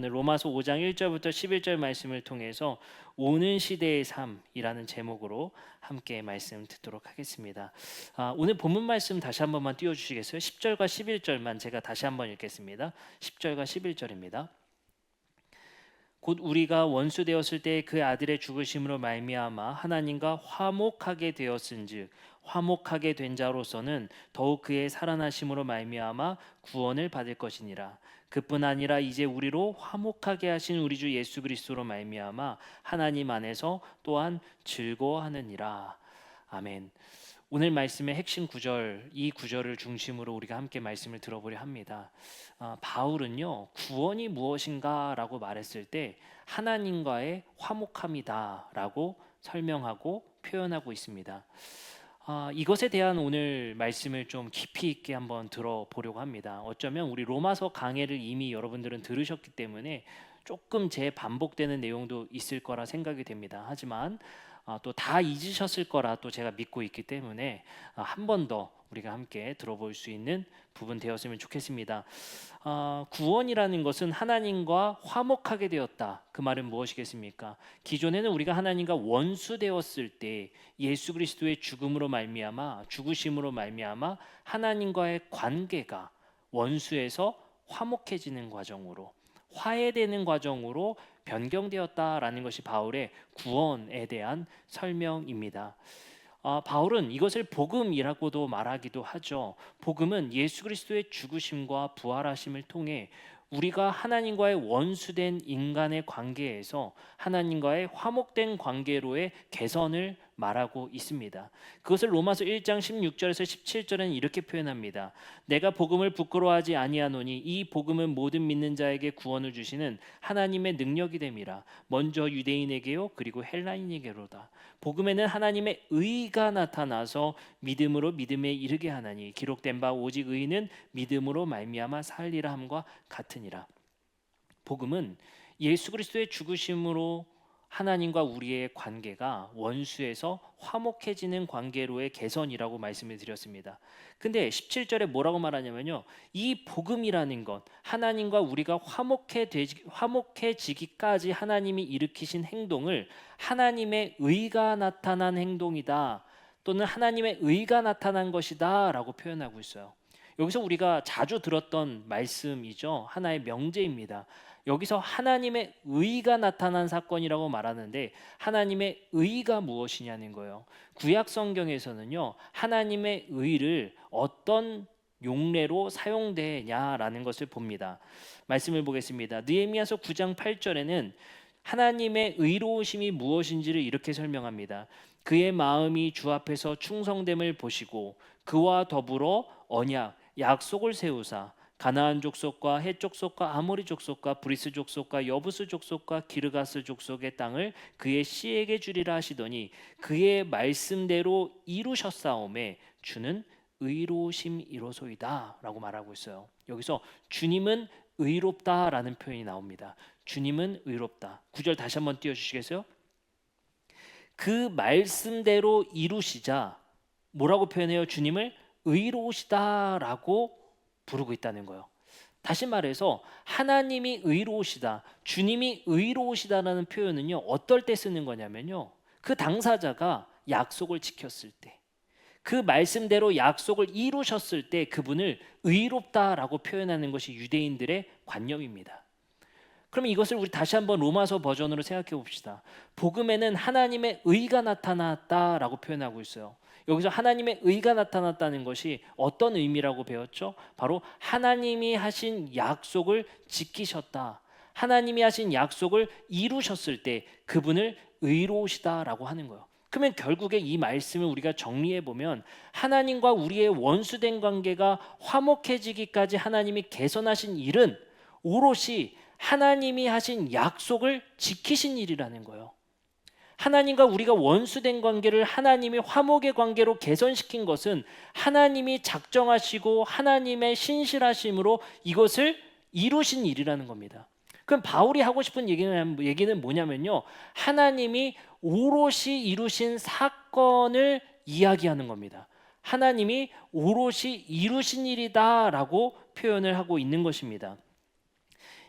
오늘 로마서 5장 1절부터 11절 말씀을 통해서 오는 시대의 삶이라는 제목으로 함께 말씀 듣도록 하겠습니다. 오늘 본문 말씀 다시 한 번만 띄워주시겠어요? 10절과 11절만 제가 다시 한번 읽겠습니다. 10절과 11절입니다. 곧 우리가 원수 되었을 때 그 아들의 죽으심으로 말미암아 하나님과 화목하게 되었은즉 화목하게 된 자로서는 더욱 그의 살아나심으로 말미암아 구원을 받을 것이니라. 그뿐 아니라 이제 우리로 화목하게 하신 우리 주 예수 그리스도로 말미암아 하나님 안에서 또한 즐거워하느니라. 아멘. 오늘 말씀의 핵심 구절, 이 구절을 중심으로 우리가 함께 말씀을 들어보려 합니다. 바울은요, 구원이 무엇인가라고 말했을 때 하나님과의 화목함이다라고 설명하고 표현하고 있습니다. 이것에 대한 오늘 말씀을 좀 깊이 있게 한번 들어보려고 합니다. 어쩌면 우리 로마서 강해를 이미 여러분들은 들으셨기 때문에 조금 재반복되는 내용도 있을 거라 생각이 됩니다. 하지만 또 다 잊으셨을 거라 또 제가 믿고 있기 때문에 한 번 더 우리가 함께 들어볼 수 있는 부분 되었으면 좋겠습니다. 구원이라는 것은 하나님과 화목하게 되었다. 그 말은 무엇이겠습니까? 기존에는 우리가 하나님과 원수 되었을 때 예수 그리스도의 죽음으로 말미암아 죽으심으로 말미암아 하나님과의 관계가 원수에서 화목해지는 과정으로 화해되는 과정으로 변경되었다라는 것이 바울의 구원에 대한 설명입니다. 바울은 이것을 복음이라고도 말하기도 하죠. 복음은 예수 그리스도의 죽으심과 부활하심을 통해 우리가 하나님과의 원수된 인간의 관계에서 하나님과의 화목된 관계로의 개선을 말하고 있습니다. 그것을 로마서 1장 16절에서 17절은 이렇게 표현합니다. 내가 복음을 부끄러워하지 아니하노니 이 복음은 모든 믿는 자에게 구원을 주시는 하나님의 능력이 됨이라. 먼저 유대인에게요 그리고 헬라인에게로다. 복음에는 하나님의 의가 나타나서 믿음으로 믿음에 이르게 하나니 기록된 바 오직 의인은 믿음으로 말미암아 살리라 함과 같으니라. 복음은 예수 그리스도의 죽으심으로 하나님과 우리의 관계가 원수에서 화목해지는 관계로의 개선이라고 말씀을 드렸습니다. 근데 17절에 뭐라고 말하냐면요, 이 복음이라는 것, 하나님과 우리가 화목해지기까지 하나님이 일으키신 행동을 하나님의 의가 나타난 행동이다, 또는 하나님의 의가 나타난 것이다 라고 표현하고 있어요. 여기서 우리가 자주 들었던 말씀이죠. 하나의 명제입니다. 여기서 하나님의 의가 나타난 사건이라고 말하는데 하나님의 의가 무엇이냐는 거예요. 구약 성경에서는요, 하나님의 의를 어떤 용례로 사용되냐라는 것을 봅니다. 말씀을 보겠습니다. 느헤미야서 9장 8절에는 하나님의 의로우심이 무엇인지를 이렇게 설명합니다. 그의 마음이 주 앞에서 충성됨을 보시고 그와 더불어 언약, 약속을 세우사 가나안 족속과 헷 족속과 아모리 족속과 브리스 족속과 여부스 족속과 기르가스 족속의 땅을 그의 씨에게 주리라 하시더니 그의 말씀대로 이루셨사오매 주는 의로우심이로소이다 라고 말하고 있어요. 여기서 주님은 의롭다라는 표현이 나옵니다. 주님은 의롭다. 9절 다시 한번 띄워주시겠어요? 그 말씀대로 이루시자 뭐라고 표현해요? 주님을 의로우시다라고 부르고 있다는 거예요. 다시 말해서 하나님이 의로우시다, 주님이 의로우시다라는 표현은요, 어떨 때 쓰는 거냐면요, 그 당사자가 약속을 지켰을 때, 그 말씀대로 약속을 이루셨을 때 그분을 의롭다라고 표현하는 것이 유대인들의 관념입니다. 그러면 이것을 우리 다시 한번 로마서 버전으로 생각해 봅시다. 복음에는 하나님의 의가 나타났다라고 표현하고 있어요. 여기서 하나님의 의가 나타났다는 것이 어떤 의미라고 배웠죠? 바로 하나님이 하신 약속을 지키셨다, 하나님이 하신 약속을 이루셨을 때 그분을 의로우시다라고 하는 거예요. 그러면 결국에 이 말씀을 우리가 정리해 보면 하나님과 우리의 원수된 관계가 화목해지기까지 하나님이 개선하신 일은 오롯이 하나님이 하신 약속을 지키신 일이라는 거예요. 하나님과 우리가 원수된 관계를 하나님이 화목의 관계로 개선시킨 것은 하나님이 작정하시고 하나님의 신실하심으로 이것을 이루신 일이라는 겁니다. 그럼 바울이 하고 싶은 얘기는 뭐냐면요, 하나님이 오롯이 이루신 사건을 이야기하는 겁니다. 하나님이 오롯이 이루신 일이다라고 표현을 하고 있는 것입니다.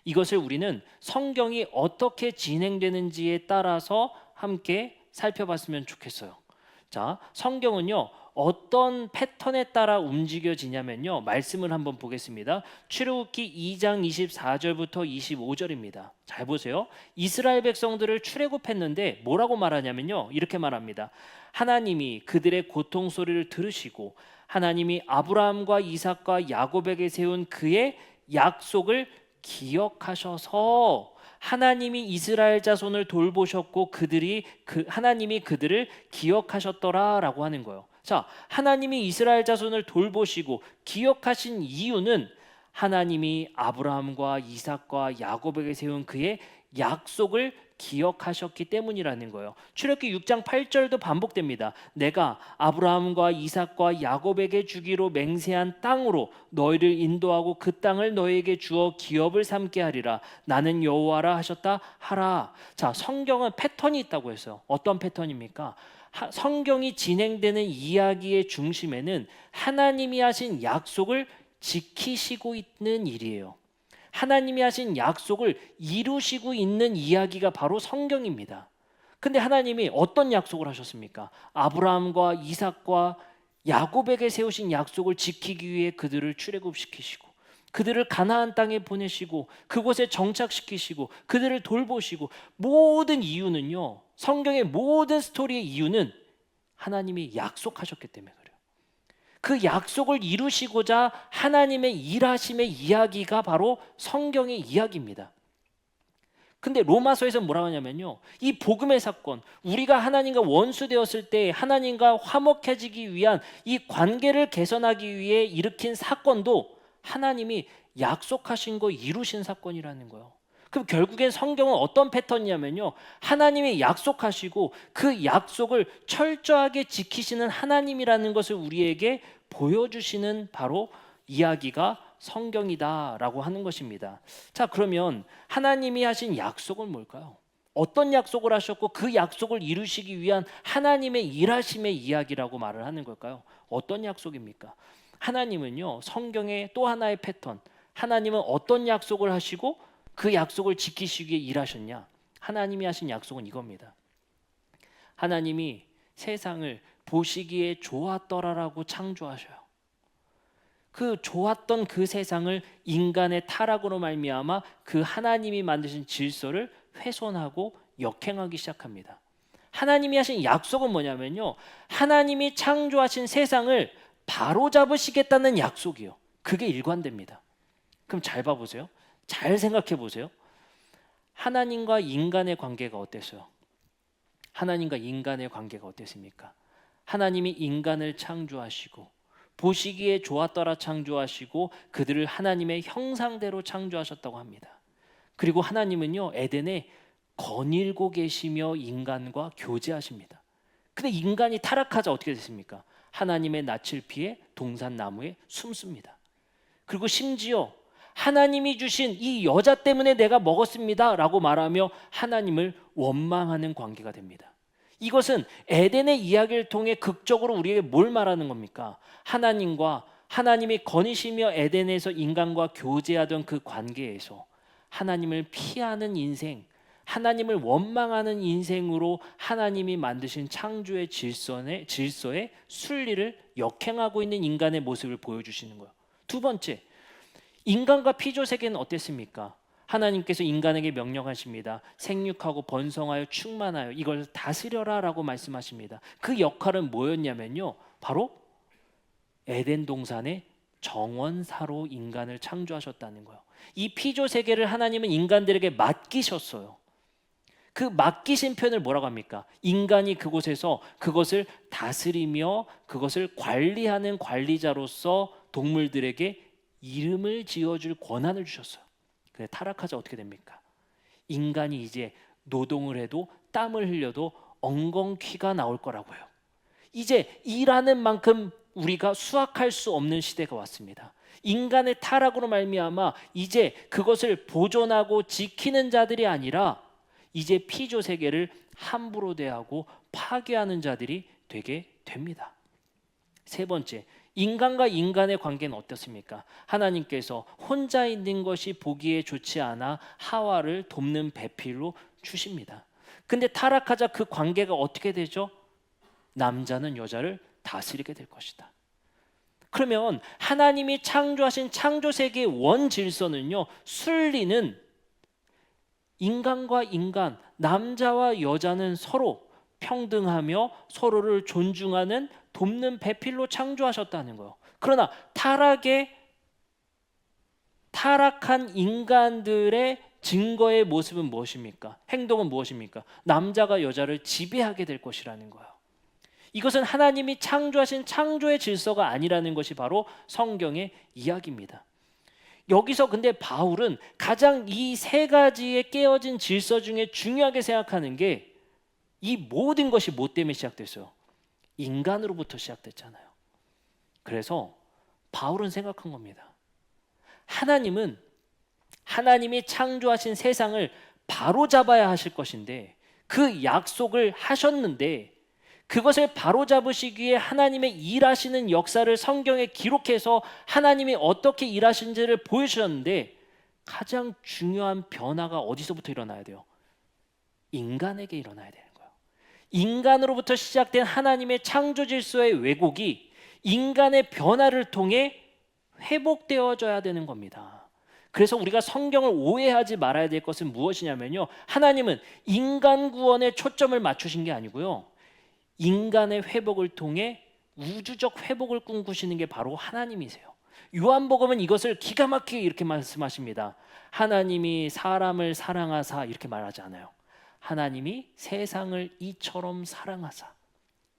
이것을 우리는 성경이 어떻게 진행되는지에 따라서 함께 살펴봤으면 좋겠어요. 자, 성경은요, 어떤 패턴에 따라 움직여지냐면요, 말씀을 한번 보겠습니다. 출애굽기 2장 24절부터 25절입니다. 잘 보세요. 이스라엘 백성들을 출애굽했는데 뭐라고 말하냐면요, 이렇게 말합니다. 하나님이 그들의 고통 소리를 들으시고 하나님이 아브라함과 이삭과 야곱에게 세운 그의 약속을 기억하셔서 하나님이 이스라엘 자손을 돌보셨고 하나님이 그들을 기억하셨더라라고 하는 거예요. 자, 하나님이 이스라엘 자손을 돌보시고 기억하신 이유는 하나님이 아브라함과 이삭과 야곱에게 세운 그의 약속을 기억하셨기 때문이라는 거예요. 출애굽기 6장 8절도 반복됩니다. 내가 아브라함과 이삭과 야곱에게 주기로 맹세한 땅으로 너희를 인도하고 그 땅을 너희에게 주어 기업을 삼게 하리라. 나는 여호와라 하셨다 하라. 자, 성경은 패턴이 있다고 했어요. 어떤 패턴입니까? 성경이 진행되는 이야기의 중심에는 하나님이 하신 약속을 지키시고 있는 일이에요. 하나님이 하신 약속을 이루시고 있는 이야기가 바로 성경입니다. 근데 하나님이 어떤 약속을 하셨습니까? 아브라함과 이삭과 야곱에게 세우신 약속을 지키기 위해 그들을 출애굽시키시고 그들을 가나안 땅에 보내시고 그곳에 정착시키시고 그들을 돌보시고, 모든 이유는요, 성경의 모든 스토리의 이유는 하나님이 약속하셨기 때문에 그래요. 그 약속을 이루시고자 하나님의 일하심의 이야기가 바로 성경의 이야기입니다. 근데 로마서에서 뭐라고 하냐면요, 이 복음의 사건, 우리가 하나님과 원수되었을 때 하나님과 화목해지기 위한 이 관계를 개선하기 위해 일으킨 사건도 하나님이 약속하신 거 이루신 사건이라는 거예요. 그럼 결국엔 성경은 어떤 패턴이냐면요, 하나님이 약속하시고 그 약속을 철저하게 지키시는 하나님이라는 것을 우리에게 보여주시는 바로 이야기가 성경이다라고 하는 것입니다. 자, 그러면 하나님이 하신 약속은 뭘까요? 어떤 약속을 하셨고 그 약속을 이루시기 위한 하나님의 일하심의 이야기라고 말을 하는 걸까요? 어떤 약속입니까? 하나님은요, 성경의 또 하나의 패턴, 하나님은 어떤 약속을 하시고 그 약속을 지키시기 위해 일하셨냐? 하나님이 하신 약속은 이겁니다. 하나님이 세상을 보시기에 좋았더라라고 창조하셔요. 그 좋았던 그 세상을 인간의 타락으로 말미암아 그 하나님이 만드신 질서를 훼손하고 역행하기 시작합니다. 하나님이 하신 약속은 뭐냐면요, 하나님이 창조하신 세상을 바로잡으시겠다는 약속이요. 그게 일관됩니다. 그럼 잘 봐보세요. 잘 생각해 보세요. 하나님과 인간의 관계가 어땠어요? 하나님과 인간의 관계가 어땠습니까? 하나님이 인간을 창조하시고 보시기에 좋았더라 창조하시고 그들을 하나님의 형상대로 창조하셨다고 합니다. 그리고 하나님은요, 에덴에 거닐고 계시며 인간과 교제하십니다. 근데 인간이 타락하자 어떻게 됐습니까? 하나님의 낯을 피해 동산나무에 숨습니다. 그리고 심지어 하나님이 주신 이 여자 때문에 내가 먹었습니다 라고 말하며 하나님을 원망하는 관계가 됩니다. 이것은 에덴의 이야기를 통해 극적으로 우리에게 뭘 말하는 겁니까? 하나님이 거니시며 에덴에서 인간과 교제하던 그 관계에서 하나님을 피하는 인생, 하나님을 원망하는 인생으로 하나님이 만드신 창조의 질서의 순리를 역행하고 있는 인간의 모습을 보여주시는 거예요. 두 번째, 인간과 피조 세계는 어땠습니까? 하나님께서 인간에게 명령하십니다. 생육하고 번성하여 충만하여 이걸 다스려라 라고 말씀하십니다. 그 역할은 뭐였냐면요, 바로 에덴 동산의 정원사로 인간을 창조하셨다는 거예요. 이 피조 세계를 하나님은 인간들에게 맡기셨어요. 그 맡기신 편을 뭐라고 합니까? 인간이 그곳에서 그것을 다스리며 그것을 관리하는 관리자로서 동물들에게 이름을 지어줄 권한을 주셨어요. 근데 타락하자 어떻게 됩니까? 인간이 이제 노동을 해도 땀을 흘려도 엉겅퀴가 나올 거라고요. 이제 일하는 만큼 우리가 수확할 수 없는 시대가 왔습니다. 인간의 타락으로 말미암아 이제 그것을 보존하고 지키는 자들이 아니라 이제 피조 세계를 함부로 대하고 파괴하는 자들이 되게 됩니다. 세 번째, 인간과 인간의 관계는 어떻습니까? 하나님께서 혼자 있는 것이 보기에 좋지 않아 하와를 돕는 배필로 주십니다. 근데 타락하자 그 관계가 어떻게 되죠? 남자는 여자를 다스리게 될 것이다. 그러면 하나님이 창조하신 창조 세계의 원 질서는요, 순리는 인간과 인간, 남자와 여자는 서로 평등하며 서로를 존중하는 돕는 배필로 창조하셨다는 거예요. 그러나 타락한 인간들의 증거의 모습은 무엇입니까? 행동은 무엇입니까? 남자가 여자를 지배하게 될 것이라는 거예요. 이것은 하나님이 창조하신 창조의 질서가 아니라는 것이 바로 성경의 이야기입니다. 여기서 근데 바울은 가장 이 세 가지의 깨어진 질서 중에 중요하게 생각하는 게 이 모든 것이 뭐 때문에 시작됐어요? 인간으로부터 시작됐잖아요. 그래서 바울은 생각한 겁니다. 하나님이 창조하신 세상을 바로잡아야 하실 것인데 그 약속을 하셨는데 그것을 바로잡으시기 위해 하나님의 일하시는 역사를 성경에 기록해서 하나님이 어떻게 일하시는지를 보여주셨는데 가장 중요한 변화가 어디서부터 일어나야 돼요? 인간에게 일어나야 되는 거예요. 인간으로부터 시작된 하나님의 창조 질서의 왜곡이 인간의 변화를 통해 회복되어져야 되는 겁니다. 그래서 우리가 성경을 오해하지 말아야 될 것은 무엇이냐면요, 하나님은 인간 구원에 초점을 맞추신 게 아니고요, 인간의 회복을 통해 우주적 회복을 꿈꾸시는 게 바로 하나님이세요. 요한복음은 이것을 기가 막히게 이렇게 말씀하십니다. 하나님이 사람을 사랑하사 이렇게 말하지 않아요. 하나님이 세상을 이처럼 사랑하사.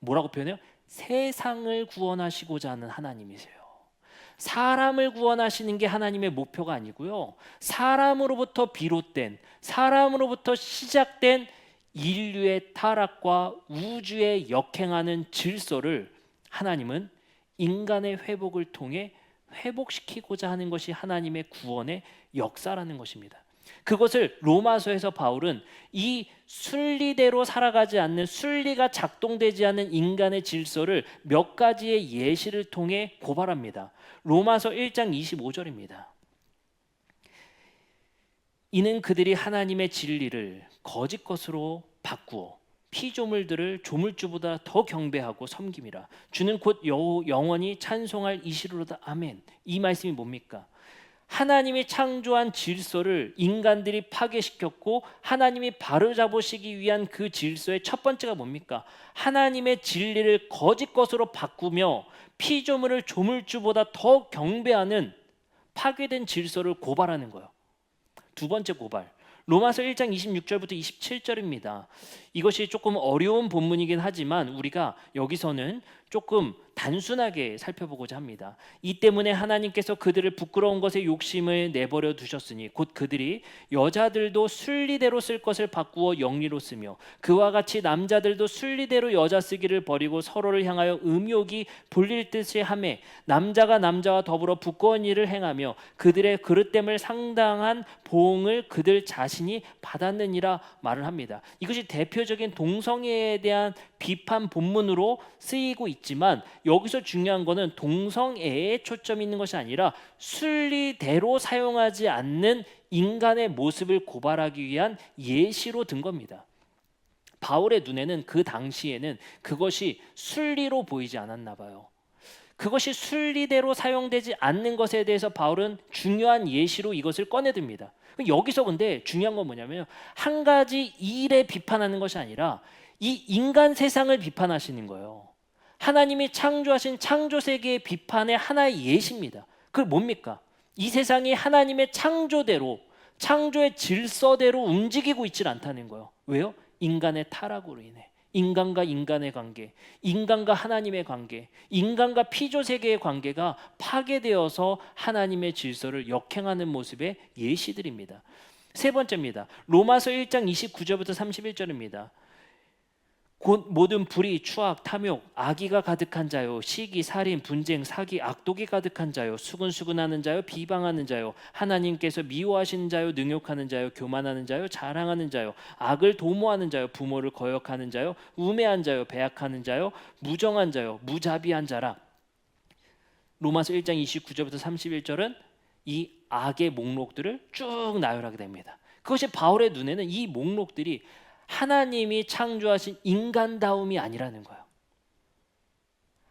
뭐라고 표현해요? 세상을 구원하시고자 하는 하나님이세요. 사람을 구원하시는 게 하나님의 목표가 아니고요, 사람으로부터 비롯된, 사람으로부터 시작된 인류의 타락과 우주에 역행하는 질서를 하나님은 인간의 회복을 통해 회복시키고자 하는 것이 하나님의 구원의 역사라는 것입니다. 그것을 로마서에서 바울은 이 순리대로 살아가지 않는, 순리가 작동되지 않는 인간의 질서를 몇 가지의 예시를 통해 고발합니다. 로마서 1장 25절입니다. 이는 그들이 하나님의 진리를 거짓 것으로 바꾸어 피조물들을 조물주보다 더 경배하고 섬김이라. 주는 곧 영원히 찬송할 이시로다. 아멘. 이 말씀이 뭡니까? 하나님이 창조한 질서를 인간들이 파괴시켰고 하나님이 바로잡으시기 위한 그 질서의 첫 번째가 뭡니까? 하나님의 진리를 거짓 것으로 바꾸며 피조물을 조물주보다 더 경배하는 파괴된 질서를 고발하는 거예요. 두 번째 고발, 로마서 1장 26절부터 27절입니다. 이것이 조금 어려운 본문이긴 하지만 우리가 여기서는 조금 단순하게 살펴보고자 합니다. 이 때문에 하나님께서 그들을 부끄러운 것에 욕심을 내버려 두셨으니 곧 그들이 여자들도 순리대로 쓸 것을 바꾸어 영리로 쓰며 그와 같이 남자들도 순리대로 여자 쓰기를 버리고 서로를 향하여 음욕이 불릴 듯이 하매 남자가 남자와 더불어 부끄러운 일을 행하며 그들의 그릇됨을 상당한 보응을 그들 자신이 받았느니라 말을 합니다. 이것이 대표적인 동성애에 대한 비판 본문으로 쓰이고 있지만 여기서 중요한 것은 동성애에 초점이 있는 것이 아니라 순리대로 사용하지 않는 인간의 모습을 고발하기 위한 예시로 든 겁니다. 바울의 눈에는 그 당시에는 그것이 순리로 보이지 않았나 봐요. 그것이 순리대로 사용되지 않는 것에 대해서 바울은 중요한 예시로 이것을 꺼내듭니다. 여기서 근데 중요한 건 뭐냐면 한 가지 일에 비판하는 것이 아니라 이 인간 세상을 비판하시는 거예요. 하나님이 창조하신 창조 세계의 비판의 하나의 예시입니다. 그게 뭡니까? 이 세상이 하나님의 창조대로, 창조의 질서대로 움직이고 있질 않다는 거예요. 왜요? 인간의 타락으로 인해. 인간과 인간의 관계, 인간과 하나님의 관계, 인간과 피조 세계의 관계가 파괴되어서 하나님의 질서를 역행하는 모습의 예시들입니다. 세 번째입니다. 로마서 1장 29절부터 31절입니다. 곧 모든 불의, 추악, 탐욕, 악의가 가득한 자요, 시기, 살인, 분쟁, 사기, 악독이 가득한 자요, 수근수근하는 자요, 비방하는 자요, 하나님께서 미워하시는 자요, 능욕하는 자요, 교만하는 자요, 자랑하는 자요, 악을 도모하는 자요, 부모를 거역하는 자요, 우매한 자요, 배약하는 자요, 무정한 자요, 무자비한 자라. 로마서 1장 29절부터 31절은 이 악의 목록들을 쭉 나열하게 됩니다. 그것이 바울의 눈에는 이 목록들이 하나님이 창조하신 인간다움이 아니라는 거예요.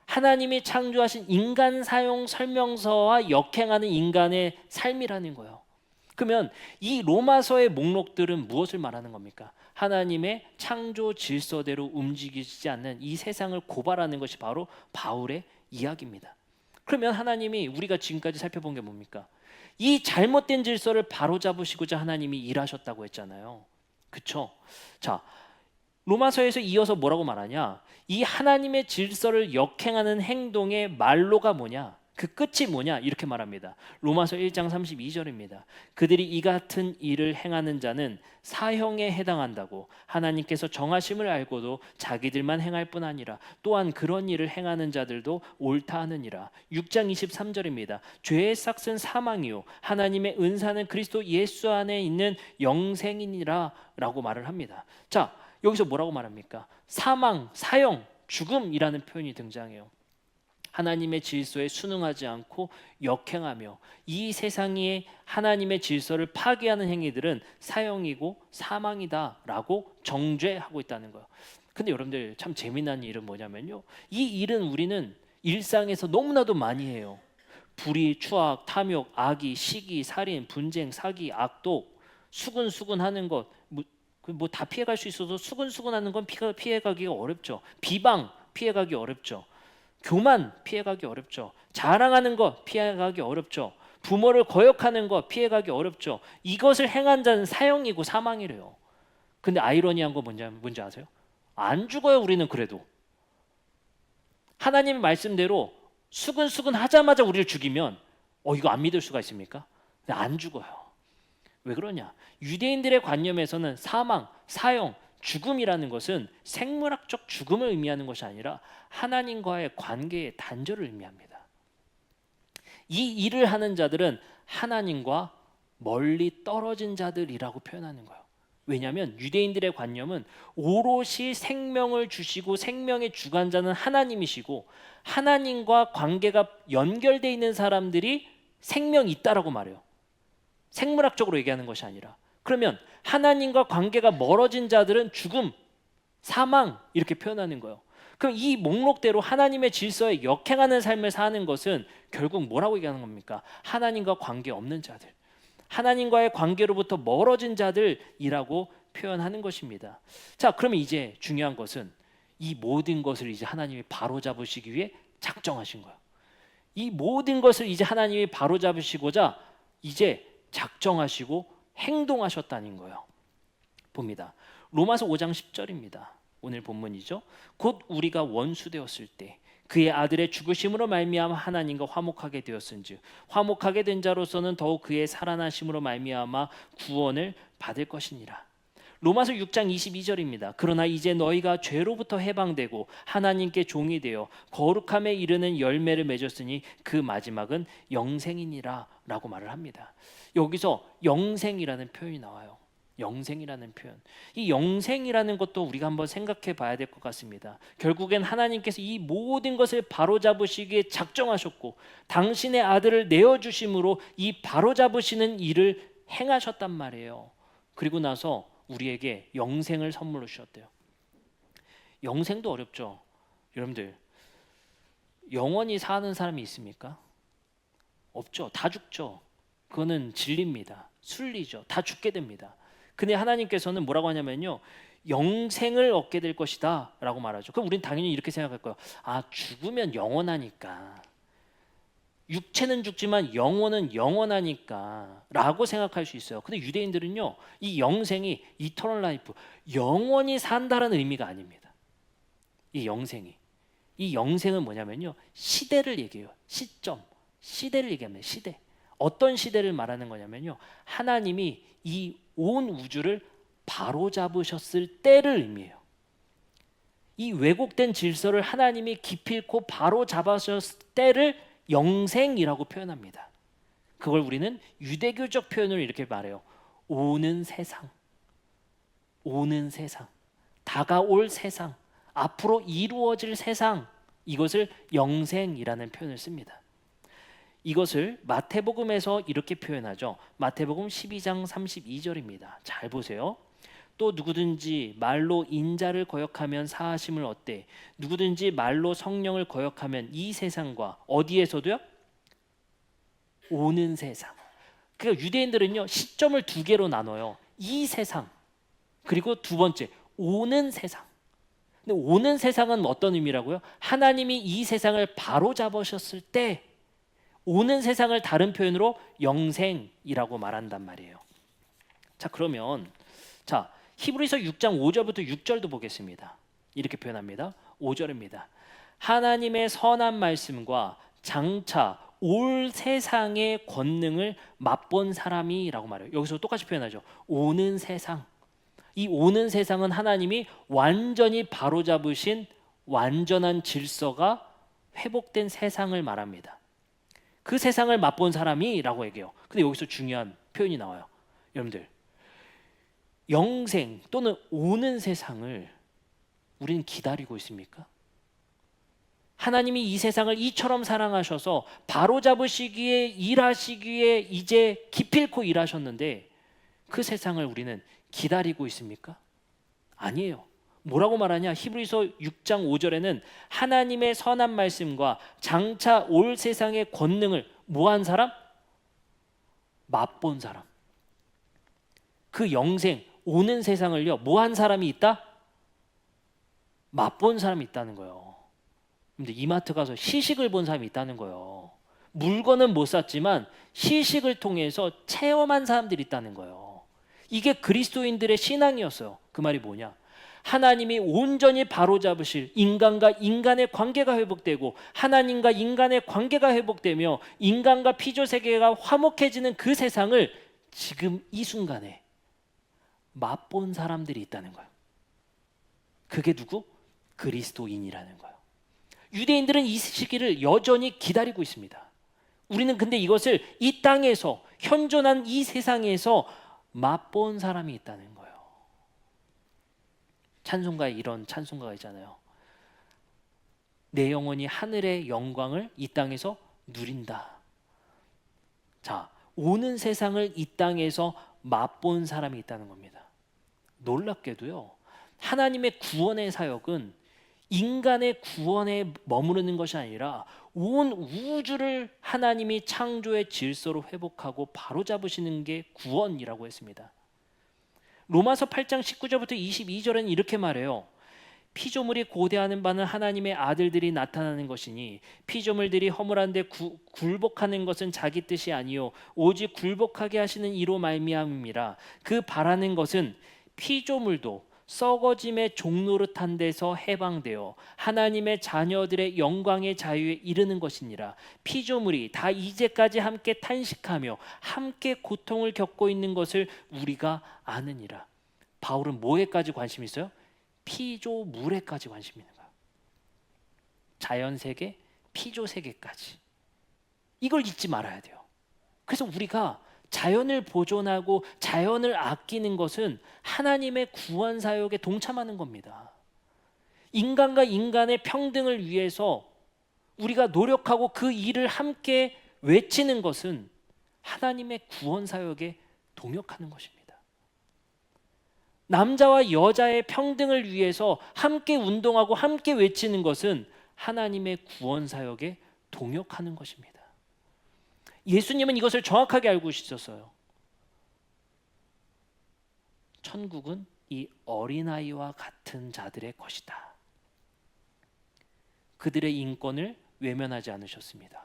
하나님이 창조하신 인간 사용 설명서와 역행하는 인간의 삶이라는 거예요. 그러면 이 로마서의 목록들은 무엇을 말하는 겁니까? 하나님의 창조 질서대로 움직이지 않는 이 세상을 고발하는 것이 바로 바울의 이야기입니다. 그러면 하나님이 우리가 지금까지 살펴본 게 뭡니까? 이 잘못된 질서를 바로잡으시고자 하나님이 일하셨다고 했잖아요. 그쵸? 자, 로마서에서 이어서 뭐라고 말하냐? 이 하나님의 질서를 역행하는 행동의 말로가 뭐냐? 그 끝이 뭐냐? 이렇게 말합니다. 로마서 1장 32절입니다. 그들이 이 같은 일을 행하는 자는 사형에 해당한다고 하나님께서 정하심을 알고도 자기들만 행할 뿐 아니라 또한 그런 일을 행하는 자들도 옳다 하느니라. 6장 23절입니다. 죄의 삭은 사망이요 하나님의 은사는 그리스도 예수 안에 있는 영생이니라 라고 말을 합니다. 자, 여기서 뭐라고 말합니까? 사망, 사형, 죽음이라는 표현이 등장해요. 하나님의 질서에 순응하지 않고 역행하며 이 세상의 하나님의 질서를 파괴하는 행위들은 사형이고 사망이다라고 정죄하고 있다는 거예요. 근데 여러분들 참 재미난 일은 뭐냐면요, 이 일은 우리는 일상에서 너무나도 많이 해요. 불의, 추악, 탐욕, 악의, 시기, 살인, 분쟁, 사기, 악독, 수근수근하는 것, 뭐 다 피해갈 수 있어도 수근수근하는 건 피해가기가 어렵죠. 비방 피해가기 어렵죠. 교만 피해가기 어렵죠. 자랑하는 것 피해가기 어렵죠. 부모를 거역하는 것 피해가기 어렵죠. 이것을 행한 자는 사형이고 사망이래요. 근데 아이러니한 거 뭔지 아세요? 안 죽어요. 우리는 그래도 하나님의 말씀대로 수근수근 하자마자 우리를 죽이면 이거 안 믿을 수가 있습니까? 근데 안 죽어요. 왜 그러냐? 유대인들의 관념에서는 사망, 사형, 죽음이라는 것은 생물학적 죽음을 의미하는 것이 아니라 하나님과의 관계의 단절을 의미합니다. 이 일을 하는 자들은 하나님과 멀리 떨어진 자들이라고 표현하는 거예요. 왜냐하면 유대인들의 관념은 오롯이 생명을 주시고 생명의 주관자는 하나님이시고 하나님과 관계가 연결되어 있는 사람들이 생명이 있다라고 말해요. 생물학적으로 얘기하는 것이 아니라. 그러면 하나님과 관계가 멀어진 자들은 죽음, 사망 이렇게 표현하는 거예요. 그럼 이 목록대로 하나님의 질서에 역행하는 삶을 사는 것은 결국 뭐라고 얘기하는 겁니까? 하나님과 관계 없는 자들, 하나님과의 관계로부터 멀어진 자들이라고 표현하는 것입니다. 자, 그러면 이제 중요한 것은 이 모든 것을 이제 하나님이 바로잡으시기 위해 작정하신 거예요. 이 모든 것을 이제 하나님이 바로잡으시고자 이제 작정하시고 행동하셨다는 거예요. 봅니다. 로마서 5장 10절입니다. 오늘 본문이죠. 곧 우리가 원수되었을 때 그의 아들의 죽으심으로 말미암아 하나님과 화목하게 되었은즉 화목하게 된 자로서는 더욱 그의 살아나심으로 말미암아 구원을 받을 것이니라. 로마서 6장 22절입니다. 그러나 이제 너희가 죄로부터 해방되고 하나님께 종이 되어 거룩함에 이르는 열매를 맺었으니 그 마지막은 영생이니라 라고 말을 합니다. 여기서 영생이라는 표현이 나와요. 영생이라는 표현. 이 영생이라는 것도 우리가 한번 생각해 봐야 될 것 같습니다. 결국엔 하나님께서 이 모든 것을 바로잡으시기에 작정하셨고 당신의 아들을 내어주심으로 이 바로잡으시는 일을 행하셨단 말이에요. 그리고 나서 우리에게 영생을 선물로 주셨대요. 영생도 어렵죠. 여러분들 영원히 사는 사람이 있습니까? 없죠. 다 죽죠. 그거는 진리입니다. 순리죠. 다 죽게 됩니다. 근데 하나님께서는 뭐라고 하냐면요, 영생을 얻게 될 것이다 라고 말하죠. 그럼 우리는 당연히 이렇게 생각할 거예요. 죽으면 영원하니까, 육체는 죽지만 영혼은 영원하니까 라고 생각할 수 있어요. 근데 유대인들은요, 이 영생이 이터널 라이프, 영원히 산다라는 의미가 아닙니다. 이 영생은 뭐냐면요, 시대를 얘기해요. 시점, 시대를 얘기합니다. 시대. 어떤 시대를 말하는 거냐면요, 하나님이 이 온 우주를 바로잡으셨을 때를 의미해요. 이 왜곡된 질서를 하나님이 기필코 바로잡으셨을 때를 영생이라고 표현합니다. 그걸 우리는 유대교적 표현으로 이렇게 말해요. 오는 세상, 다가올 세상, 앞으로 이루어질 세상, 이것을 영생이라는 표현을 씁니다. 이것을 마태복음에서 이렇게 표현하죠. 마태복음 12장 32절입니다. 잘 보세요. 또 누구든지 말로 인자를 거역하면 사하심을 얻되 누구든지 말로 성령을 거역하면 이 세상과 어디에서도요? 오는 세상. 그러니까 유대인들은요 시점을 두 개로 나눠요. 이 세상 그리고 두 번째 오는 세상. 근데 오는 세상은 어떤 의미라고요? 하나님이 이 세상을 바로 잡으셨을 때 오는 세상을 다른 표현으로 영생이라고 말한단 말이에요. 자 그러면 자 히브리서 6장 5절부터 6절도 보겠습니다. 이렇게 표현합니다. 5절입니다. 하나님의 선한 말씀과 장차 올 세상의 권능을 맛본 사람이라고 말해요. 여기서 똑같이 표현하죠. 오는 세상. 이 오는 세상은 하나님이 완전히 바로잡으신 완전한 질서가 회복된 세상을 말합니다. 그 세상을 맛본 사람이라고 얘기해요. 근데 여기서 중요한 표현이 나와요. 여러분들 영생 또는 오는 세상을 우리는 기다리고 있습니까? 하나님이 이 세상을 이처럼 사랑하셔서 바로잡으시기에 일하시기에 이제 기필코 일하셨는데 그 세상을 우리는 기다리고 있습니까? 아니에요. 뭐라고 말하냐? 히브리서 6장 5절에는 하나님의 선한 말씀과 장차 올 세상의 권능을 뭐한 사람? 맛본 사람. 그 영생 오는 세상을요 뭐한 사람이 있다? 맛본 사람이 있다는 거예요. 근데 이마트 가서 시식을 본 사람이 있다는 거예요. 물건은 못 샀지만 시식을 통해서 체험한 사람들이 있다는 거예요. 이게 그리스도인들의 신앙이었어요. 그 말이 뭐냐? 하나님이 온전히 바로잡으실 인간과 인간의 관계가 회복되고 하나님과 인간의 관계가 회복되며 인간과 피조 세계가 화목해지는 그 세상을 지금 이 순간에 맛본 사람들이 있다는 거예요. 그게 누구? 그리스도인이라는 거예요. 유대인들은 이 시기를 여전히 기다리고 있습니다. 우리는 근데 이것을 이 땅에서 현존한 이 세상에서 맛본 사람이 있다는 거예요. 찬송가에 이런 찬송가가 있잖아요. 내 영혼이 하늘의 영광을 이 땅에서 누린다. 자, 오는 세상을 이 땅에서 맛본 사람이 있다는 겁니다. 놀랍게도요. 하나님의 구원의 사역은 인간의 구원에 머무르는 것이 아니라 온 우주를 하나님이 창조의 질서로 회복하고 바로잡으시는 게 구원이라고 했습니다. 로마서 8장 19절부터 22절은 이렇게 말해요. 피조물이 고대하는 바는 하나님의 아들들이 나타나는 것이니 피조물들이 허물한데 굴복하는 것은 자기 뜻이 아니요 오직 굴복하게 하시는 이로 말미암음이라. 그 바라는 것은 피조물도 썩어짐의 종노릇한 데서 해방되어 하나님의 자녀들의 영광의 자유에 이르는 것이니라. 피조물이 다 이제까지 함께 탄식하며 함께 고통을 겪고 있는 것을 우리가 아느니라. 바울은 뭐에까지 관심이 있어요? 피조물에까지 관심이 있는 거예요. 자연세계, 피조세계까지. 이걸 잊지 말아야 돼요. 그래서 우리가 자연을 보존하고 자연을 아끼는 것은 하나님의 구원 사역에 동참하는 겁니다. 인간과 인간의 평등을 위해서 우리가 노력하고 그 일을 함께 외치는 것은 하나님의 구원 사역에 동역하는 것입니다. 남자와 여자의 평등을 위해서 함께 운동하고 함께 외치는 것은 하나님의 구원 사역에 동역하는 것입니다. 예수님은 이것을 정확하게 알고 있었어요. 천국은 이 어린아이와 같은 자들의 것이다. 그들의 인권을 외면하지 않으셨습니다.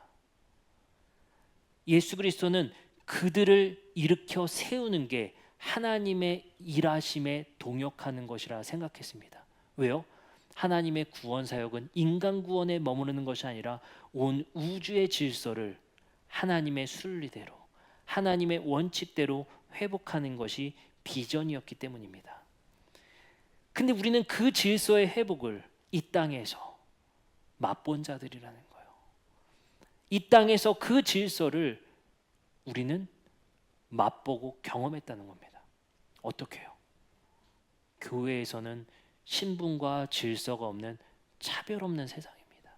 예수 그리스도는 그들을 일으켜 세우는 게 하나님의 일하심에 동역하는 것이라 생각했습니다. 왜요? 하나님의 구원 사역은 인간 구원에 머무르는 것이 아니라 온 우주의 질서를 하나님의 순리대로 하나님의 원칙대로 회복하는 것이 비전이었기 때문입니다. 근데 우리는 그 질서의 회복을 이 땅에서 맛본 자들이라는 거예요. 이 땅에서 그 질서를 우리는 맛보고 경험했다는 겁니다. 어떻게 해요? 교회에서는 신분과 질서가 없는 차별 없는 세상입니다.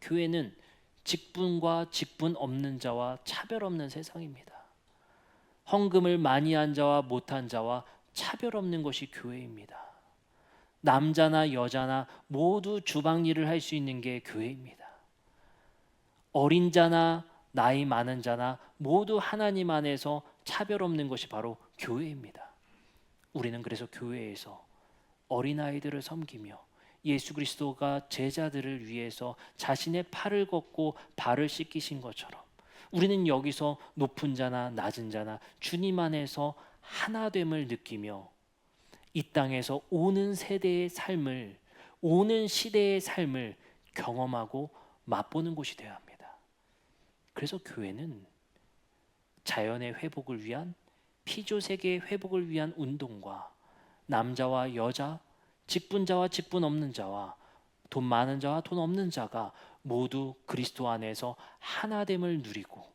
교회는 직분과 직분 없는 자와 차별 없는 세상입니다. 헌금을 많이 한 자와 못한 자와 차별 없는 것이 교회입니다. 남자나 여자나 모두 주방 일을 할 수 있는 게 교회입니다. 어린 자나 나이 많은 자나 모두 하나님 안에서 차별 없는 것이 바로 교회입니다. 우리는 그래서 교회에서 어린아이들을 섬기며 예수 그리스도가 제자들을 위해서 자신의 팔을 걷고 발을 씻기신 것처럼 우리는 여기서 높은 자나 낮은 자나 주님 안에서 하나됨을 느끼며 이 땅에서 오는 세대의 삶을, 오는 시대의 삶을 경험하고 맛보는 곳이 되어야 합니다. 그래서 교회는 자연의 회복을 위한, 피조세계의 회복을 위한 운동과 남자와 여자, 직분자와 직분 없는 자와 돈 많은 자와 돈 없는 자가 모두 그리스도 안에서 하나됨을 누리고,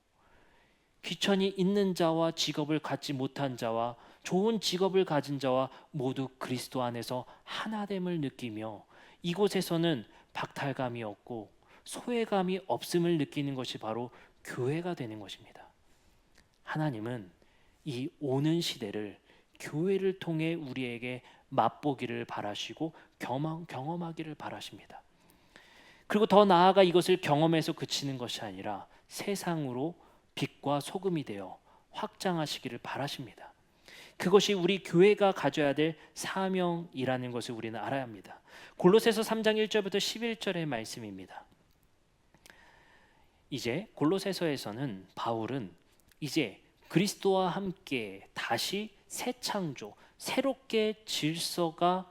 귀천이 있는 자와 직업을 갖지 못한 자와 좋은 직업을 가진 자와 모두 그리스도 안에서 하나됨을 느끼며 이곳에서는 박탈감이 없고 소외감이 없음을 느끼는 것이 바로 교회가 되는 것입니다. 하나님은 이 오는 시대를 교회를 통해 우리에게 맛보기를 바라시고 경험하기를 바라십니다. 그리고 더 나아가 이것을 경험해서 그치는 것이 아니라 세상으로 빛과 소금이 되어 확장하시기를 바라십니다. 그것이 우리 교회가 가져야 될 사명이라는 것을 우리는 알아야 합니다. 골로새서 3장 1절부터 11절의 말씀입니다. 이제 골로새서에서는 바울은 이제 그리스도와 함께 다시 새 창조, 새롭게 질서가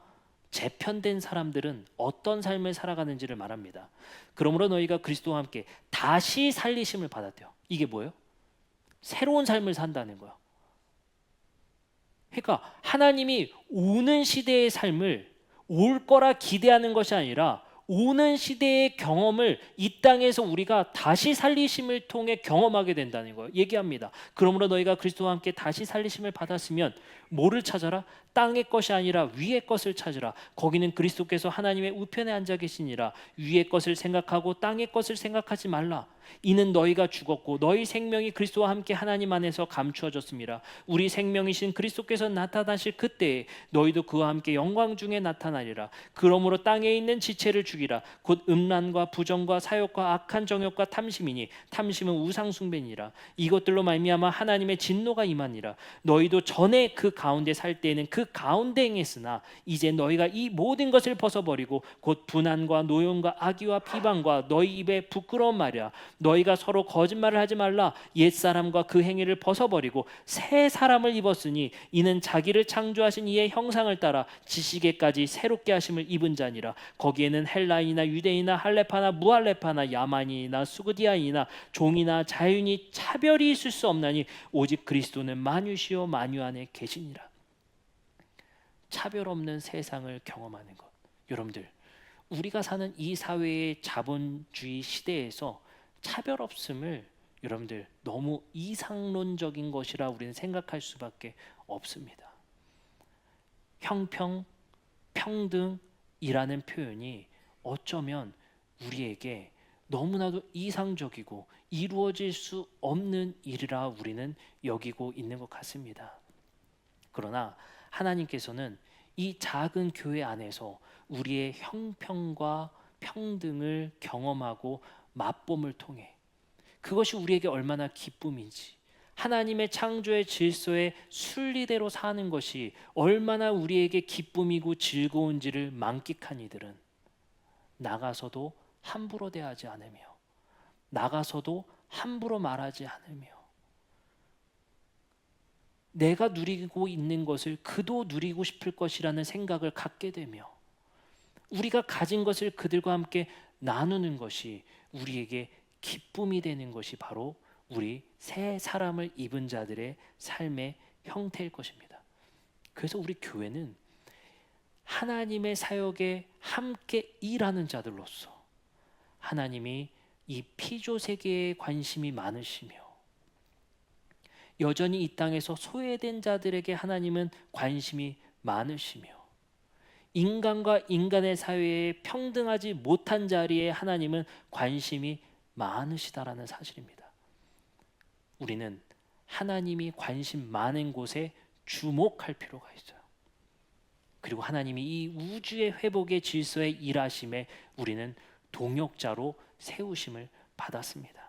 재편된 사람들은 어떤 삶을 살아가는지를 말합니다. 그러므로 너희가 그리스도와 함께 다시 살리심을 받았대요. 이게 뭐예요? 새로운 삶을 산다는 거예요. 그러니까 하나님이 오는 시대의 삶을 올 거라 기대하는 것이 아니라 오는 시대의 경험을 이 땅에서 우리가 다시 살리심을 통해 경험하게 된다는 거예요. 얘기합니다. 그러므로 너희가 그리스도와 함께 다시 살리심을 받았으면 뭐를 찾아라? 땅의 것이 아니라 위의 것을 찾으라. 거기는 그리스도께서 하나님의 우편에 앉아 계시니라. 위의 것을 생각하고 땅의 것을 생각하지 말라. 이는 너희가 죽었고 너희 생명이 그리스도와 함께 하나님 안에서 감추어졌습니다. 우리 생명이신 그리스도께서 나타나실 그때에 너희도 그와 함께 영광 중에 나타나리라. 그러므로 땅에 있는 지체를 죽이라. 곧 음란과 부정과 사욕과 악한 정욕과 탐심이니 탐심은 우상 숭배니라. 이것들로 말미암아 하나님의 진노가 임하니라. 너희도 전에 그 가운데 살 때에는 그 가운데 행했으나 이제 너희가 이 모든 것을 벗어버리고 곧 분한과 노용과 악의와 비방과 너희 입에 부끄러운 말이야. 너희가 서로 거짓말을 하지 말라. 옛사람과 그 행위를 벗어버리고 새 사람을 입었으니 이는 자기를 창조하신 이의 형상을 따라 지식에까지 새롭게 하심을 입은 자니라. 거기에는 헬라인이나 유대인이나 할레파나 무할레파나 야만인이나 수구디아인이나 종이나 자유인이 차별이 있을 수 없나니 오직 그리스도는 만유시요 만유 안에 계시니라. 차별 없는 세상을 경험하는 것. 여러분들, 우리가 사는 이 사회의 자본주의 시대에서 차별 없음을 여러분들 너무 이상론적인 것이라 우리는 생각할 수밖에 없습니다. 형평, 평등이라는 표현이 어쩌면 우리에게 너무나도 이상적이고 이루어질 수 없는 일이라 우리는 여기고 있는 것 같습니다. 그러나 하나님께서는 이 작은 교회 안에서 우리의 형평과 평등을 경험하고 맛봄을 통해 그것이 우리에게 얼마나 기쁨인지, 하나님의 창조의 질서에 순리대로 사는 것이 얼마나 우리에게 기쁨이고 즐거운지를 만끽한 이들은 나가서도 함부로 대하지 않으며 나가서도 함부로 말하지 않으며 내가 누리고 있는 것을 그도 누리고 싶을 것이라는 생각을 갖게 되며 우리가 가진 것을 그들과 함께 나누는 것이 우리에게 기쁨이 되는 것이 바로 우리 새 사람을 입은 자들의 삶의 형태일 것입니다. 그래서 우리 교회는 하나님의 사역에 함께 일하는 자들로서 하나님이 이 피조 세계에 관심이 많으시며 여전히 이 땅에서 소외된 자들에게 하나님은 관심이 많으시며 인간과 인간의 사회에 평등하지 못한 자리에 하나님은 관심이 많으시다라는 사실입니다. 우리는 하나님이 관심 많은 곳에 주목할 필요가 있어요. 그리고 하나님이 이 우주의 회복의 질서에 일하심에 우리는 동역자로 세우심을 받았습니다.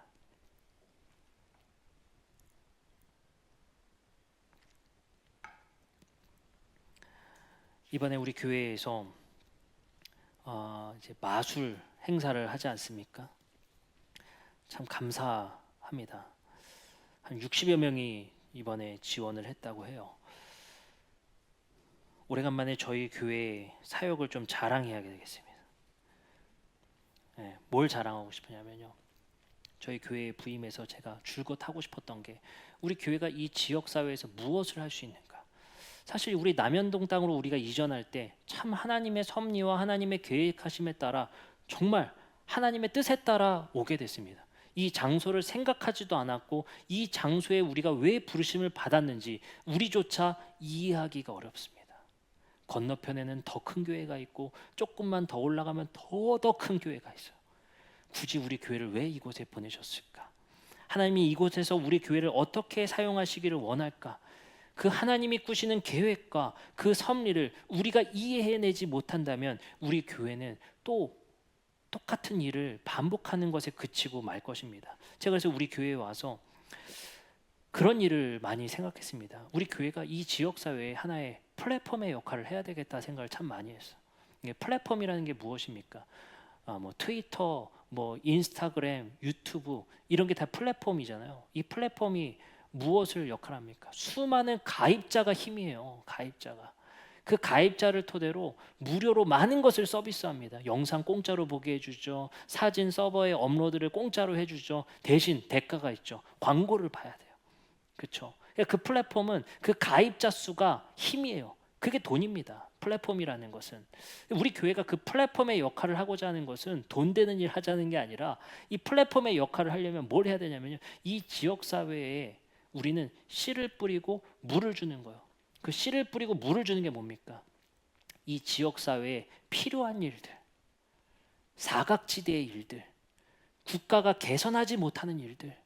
이번에 우리 교회에서 이제 마술 행사를 하지 않습니까? 참 감사합니다. 한 60여 명이 이번에 지원을 했다고 해요. 오래간만에 저희 교회 사역을 좀 자랑해야 되겠습니다. 네, 뭘 자랑하고 싶으냐면요. 저희 교회에 부임해서 제가 줄곧 하고 싶었던 게 우리 교회가 이 지역 사회에서 무엇을 할 수 있는가. 사실 우리 남현동 땅으로 우리가 이전할 때 참 하나님의 섭리와 하나님의 계획하심에 따라 정말 하나님의 뜻에 따라 오게 됐습니다. 이 장소를 생각하지도 않았고 이 장소에 우리가 왜 부르심을 받았는지 우리조차 이해하기가 어렵습니다. 건너편에는 더 큰 교회가 있고 조금만 더 올라가면 더 큰 교회가 있어요. 굳이 우리 교회를 왜 이곳에 보내셨을까? 하나님이 이곳에서 우리 교회를 어떻게 사용하시기를 원할까? 그 하나님이 꾸시는 계획과 그 섭리를 우리가 이해해내지 못한다면 우리 교회는 또 똑같은 일을 반복하는 것에 그치고 말 것입니다. 제가 그래서 우리 교회에 와서 그런 일을 많이 생각했습니다. 우리 교회가 이 지역사회의 하나의 플랫폼의 역할을 해야 되겠다 생각을 참 많이 했어요. 이게 플랫폼이라는 게 무엇입니까? 뭐 트위터, 뭐 인스타그램, 유튜브 이런 게 다 플랫폼이잖아요. 이 플랫폼이 무엇을 역할합니까? 수많은 가입자가 힘이에요. 가입자가. 그 가입자를 토대로 무료로 많은 것을 서비스합니다. 영상 공짜로 보게 해주죠. 사진 서버에 업로드를 공짜로 해주죠. 대신 대가가 있죠. 광고를 봐야 돼요. 그렇죠? 그 플랫폼은 그 가입자 수가 힘이에요. 그게 돈입니다. 플랫폼이라는 것은. 우리 교회가 그 플랫폼의 역할을 하고자 하는 것은 돈 되는 일 하자는 게 아니라 이 플랫폼의 역할을 하려면 뭘 해야 되냐면요. 이 지역 사회에 우리는 씨를 뿌리고 물을 주는 거예요. 그 씨를 뿌리고 물을 주는 게 뭡니까? 이 지역 사회에 필요한 일들, 사각지대의 일들, 국가가 개선하지 못하는 일들,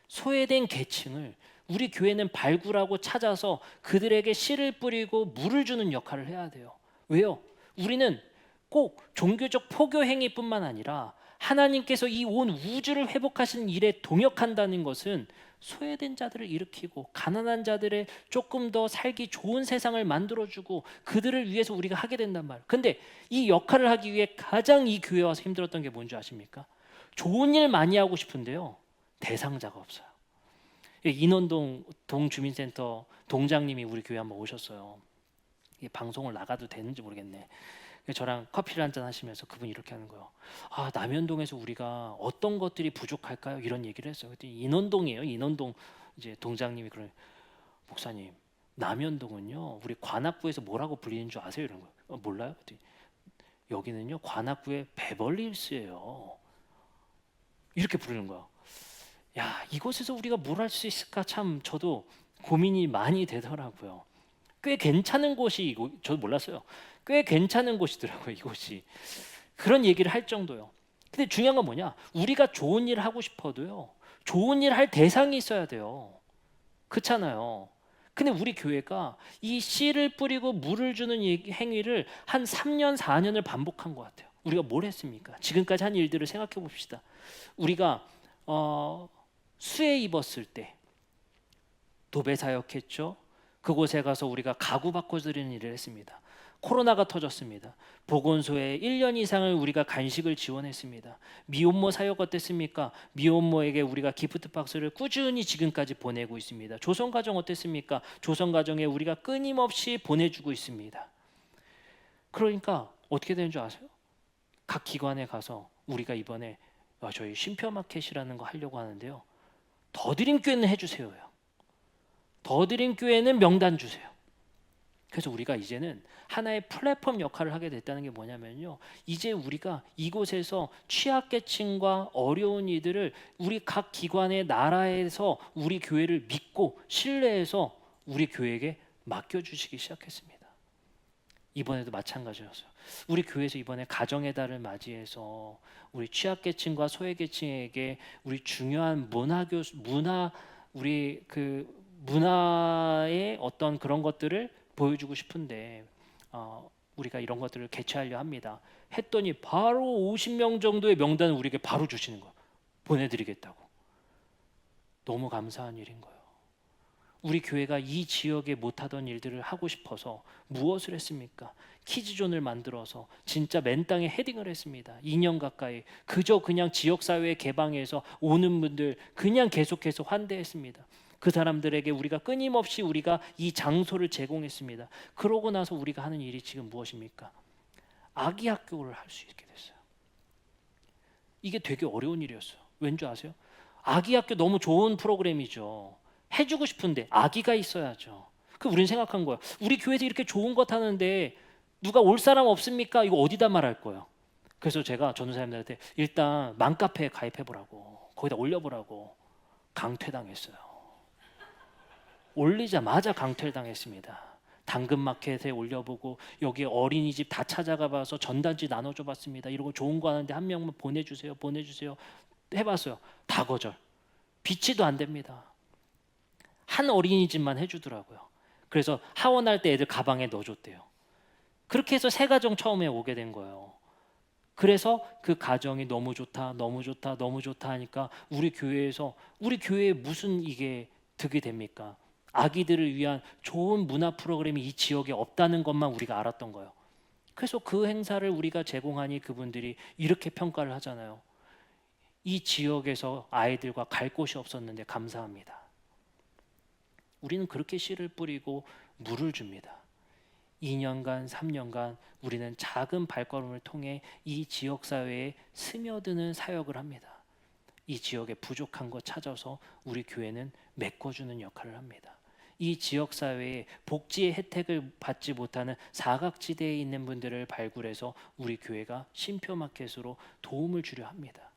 소외된 계층을 우리 교회는 발굴하고 찾아서 그들에게 씨를 뿌리고 물을 주는 역할을 해야 돼요. 왜요? 우리는 꼭 종교적 포교 행위뿐만 아니라 하나님께서 이 온 우주를 회복하시는 일에 동역한다는 것은 소외된 자들을 일으키고 가난한 자들의 조금 더 살기 좋은 세상을 만들어주고 그들을 위해서 우리가 하게 된단 말이에요. 근데 이 역할을 하기 위해 가장 이 교회에 와서 힘들었던 게 뭔지 아십니까? 좋은 일 많이 하고 싶은데요. 대상자가 없어요. 인원동 동주민센터 동장님이 우리 교회 한번 오셨어요. 이 방송을 나가도 되는지 모르겠네. 저랑 커피를 한잔 하시면서 그분이 이렇게 하는 거예요. 남현동에서 우리가 어떤 것들이 부족할까요? 이런 얘기를 했어요. 그랬더니 인원동이에요. 인원동 이제 동장님이 그래, 목사님, 남현동은요 우리 관악구에서 뭐라고 불리는 줄 아세요? 이런 거예요. 몰라요? 그랬더니 여기는요 관악구의 베벌리힐스예요. 이렇게 부르는 거야. 야, 이곳에서 우리가 뭘 할 수 있을까 참 저도 고민이 많이 되더라고요. 꽤 괜찮은 곳이 이곳, 저도 몰랐어요. 꽤 괜찮은 곳이더라고요, 이곳이. 그런 얘기를 할 정도요. 근데 중요한 건 뭐냐? 우리가 좋은 일을 하고 싶어도요. 좋은 일 할 대상이 있어야 돼요. 그렇잖아요. 근데 우리 교회가 이 씨를 뿌리고 물을 주는 행위를 한 3년, 4년을 반복한 것 같아요. 우리가 뭘 했습니까? 지금까지 한 일들을 생각해 봅시다. 우리가 수해 입었을 때 도배 사역했죠. 그곳에 가서 우리가 가구 바꿔드리는 일을 했습니다. 코로나가 터졌습니다. 보건소에 1년 이상을 우리가 간식을 지원했습니다. 미혼모 사역 어땠습니까? 미혼모에게 우리가 기프트 박스를 꾸준히 지금까지 보내고 있습니다. 조선가정 어땠습니까? 조선가정에 우리가 끊임없이 보내주고 있습니다. 그러니까 어떻게 되는 줄 아세요? 각 기관에 가서 우리가 이번에 저희 쉼표마켓이라는 거 하려고 하는데요. 더드림교회는 해주세요. 더드림교회는 명단 주세요. 그래서 우리가 이제는 하나의 플랫폼 역할을 하게 됐다는 게 뭐냐면요. 이제 우리가 이곳에서 취약계층과 어려운 이들을 우리 각 기관의 나라에서 우리 교회를 믿고 신뢰해서 우리 교회에게 맡겨주시기 시작했습니다. 이번에도 마찬가지였어요. 우리 교회에서 이번에 가정의 달을 맞이해서 우리 취약계층과 소외계층에게 우리 중요한 우리 그 문화의 어떤 그런 것들을 보여주고 싶은데 우리가 이런 것들을 개최하려 합니다. 했더니 바로 50명 정도의 명단을 우리에게 바로 주시는 거예요. 보내드리겠다고. 너무 감사한 일인 거예요. 우리 교회가 이 지역에 못하던 일들을 하고 싶어서 무엇을 했습니까? 키즈존을 만들어서 진짜 맨 땅에 헤딩을 했습니다. 2년 가까이 그저 그냥 지역사회 개방해서 오는 분들 그냥 계속해서 환대했습니다. 그 사람들에게 우리가 끊임없이 우리가 이 장소를 제공했습니다. 그러고 나서 우리가 하는 일이 지금 무엇입니까? 아기 학교를 할 수 있게 됐어요. 이게 되게 어려운 일이었어요. 왠지 아세요? 아기 학교 너무 좋은 프로그램이죠. 해주고 싶은데 아기가 있어야죠. 그 우린 생각한 거야. 우리 교회에서 이렇게 좋은 것 하는데 누가 올 사람 없습니까? 이거 어디다 말할 거예요. 그래서 제가 전도사님들한테 일단 맘카페에 가입해보라고, 거기다 올려보라고 강퇴당했어요. 올리자마자 강퇴당했습니다. 당근마켓에 올려보고 여기 어린이집 다 찾아가 봐서 전단지 나눠줘 봤습니다. 이러고 좋은 거 하는데 한 명만 보내주세요 해봤어요. 다 거절. 비치도 안 됩니다. 한 어린이집만 해주더라고요. 그래서 하원할 때 애들 가방에 넣어줬대요. 그렇게 해서 새 가정 처음에 오게 된 거예요. 그래서 그 가정이 너무 좋다 하니까 우리 교회에 무슨 이게 득이 됩니까? 아기들을 위한 좋은 문화 프로그램이 이 지역에 없다는 것만 우리가 알았던 거예요. 그래서 그 행사를 우리가 제공하니 그분들이 이렇게 평가를 하잖아요. 이 지역에서 아이들과 갈 곳이 없었는데 감사합니다. 우리는 그렇게 씨를 뿌리고 물을 줍니다. 2년간, 3년간 우리는 작은 발걸음을 통해 이 지역사회에 스며드는 사역을 합니다. 이 지역에 부족한 것 찾아서 우리 교회는 메꿔주는 역할을 합니다. 이 지역사회에 복지의 혜택을 받지 못하는 사각지대에 있는 분들을 발굴해서 우리 교회가 쉼표마켓으로 도움을 주려 합니다.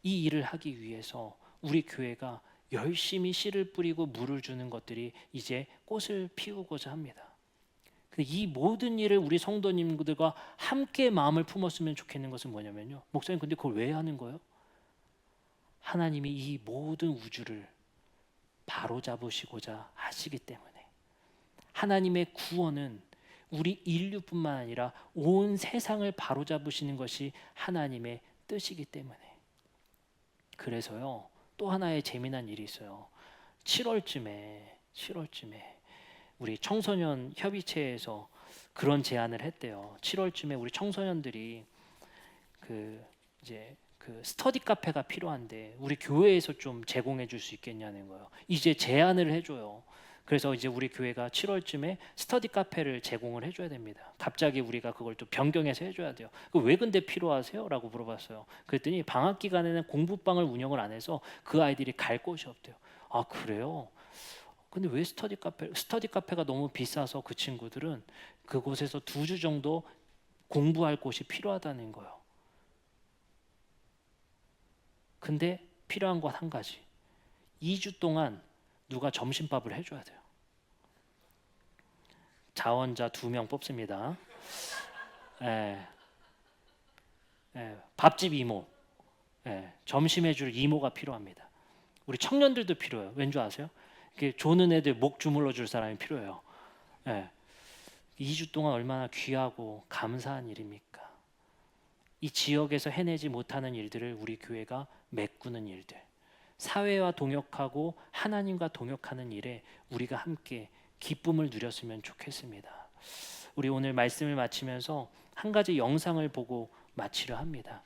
이 일을 하기 위해서 우리 교회가 열심히 씨를 뿌리고 물을 주는 것들이 이제 꽃을 피우고자 합니다. 근데 이 모든 일을 우리 성도님들과 함께 마음을 품었으면 좋겠는 것은 뭐냐면요. 목사님 근데 그걸 왜 하는 거예요? 하나님이 이 모든 우주를 바로잡으시고자 하시기 때문에 하나님의 구원은 우리 인류뿐만 아니라 온 세상을 바로잡으시는 것이 하나님의 뜻이기 때문에 그래서요. 또 하나의 재미난 일이 있어요. 7월쯤에 우리 청소년 협의체에서 그런 제안을 했대요. 7월쯤에 우리 청소년들이 그 스터디 카페가 필요한데 우리 교회에서 좀 제공해 줄 수 있겠냐는 거예요. 이제 제안을 해줘요. 그래서 이제 우리 교회가 7월쯤에 스터디 카페를 제공을 해줘야 됩니다. 갑자기 우리가 그걸 또 변경해서 해줘야 돼요. 왜 근데 필요하세요? 라고 물어봤어요. 그랬더니 방학 기간에는 공부방을 운영을 안 해서 그 아이들이 갈 곳이 없대요. 아 그래요? 근데 왜 스터디 카페가 너무 비싸서 그 친구들은 그곳에서 2주 정도 공부할 곳이 필요하다는 거예요. 근데 필요한 건 한 가지. 2주 동안 누가 점심밥을 해줘야 돼요. 자원자 2명 뽑습니다. 밥집 이모, 점심 해줄 이모가 필요합니다. 우리 청년들도 필요해요. 왠 줄 아세요? 이렇게 조는 애들 목 주물러 줄 사람이 필요해요. 2주 동안 얼마나 귀하고 감사한 일입니까? 이 지역에서 해내지 못하는 일들을 우리 교회가 메꾸는 일들, 사회와 동역하고 하나님과 동역하는 일에 우리가 함께 기쁨을 누렸으면 좋겠습니다. 우리 오늘 말씀을 마치면서 한 가지 영상을 보고 마치려 합니다.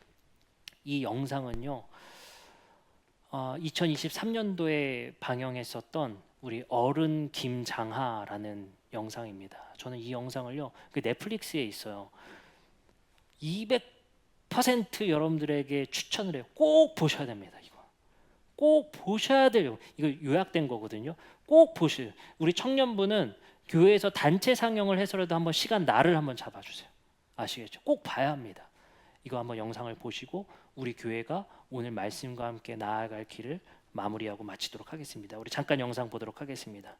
이 영상은요 2023년도에 방영했었던 우리 어른 김장하라는 영상입니다. 저는 이 영상을요 그 넷플릭스에 있어요. 200% 여러분들에게 추천을 해요. 꼭 보셔야 됩니다. 이거 꼭 보셔야 돼요. 이거 요약된 거거든요. 꼭 보세요. 우리 청년부는 교회에서 단체 상영을 해서라도 한번 시간 날을 한번 잡아주세요. 아시겠죠? 꼭 봐야 합니다. 이거 한번 영상을 보시고 우리 교회가 오늘 말씀과 함께 나아갈 길을 마무리하고 마치도록 하겠습니다. 우리 잠깐 영상 보도록 하겠습니다.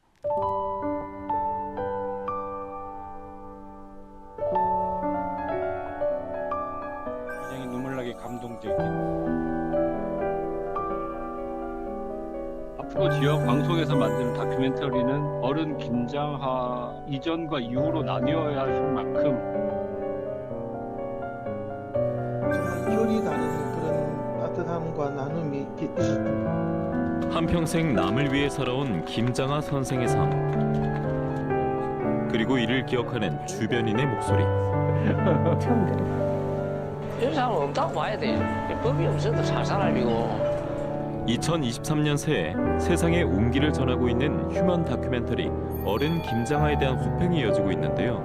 충청도 지역 방송에서 만든 다큐멘터리는 어른 김장하 이전과 이후로 나뉘어야 할 만큼 정말 결이 다른 그런 따뜻함과 나눔이 있었습니다. 한평생 남을 위해 살아온 김장하 선생의 삶. 그리고 이를 기억하는 주변인의 목소리. 처음 들어요. 이런 사람 없다고 봐야 돼. 법이 없어도 잘 살아리고. 2023년 새해 세상에 온기를 전하고 있는 휴먼 다큐멘터리 어른 김장하에 대한 후평이 이어지고 있는데요.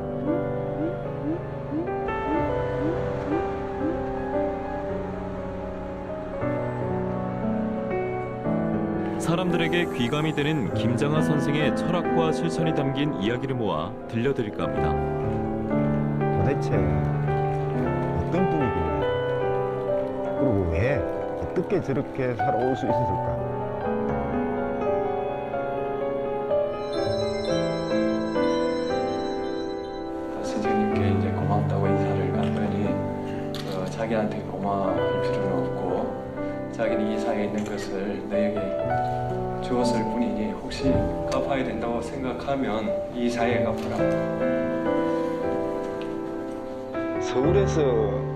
사람들에게 귀감이 되는 김장하 선생의 철학과 실천이 담긴 이야기를 모아 들려드릴까 합니다. 도대체 어떤 분이길래 그리고 왜 어떻게 저렇게 살아올 수 있었을까? 선생님께 이제 고맙다고 인사를 갔더니 자기한테 고마워할 필요는 없고 자기는 이 사회에 있는 것을 너에게 주었을 뿐이니 혹시 갚아야 된다고 생각하면 이 사회에 갚아라. 서울에서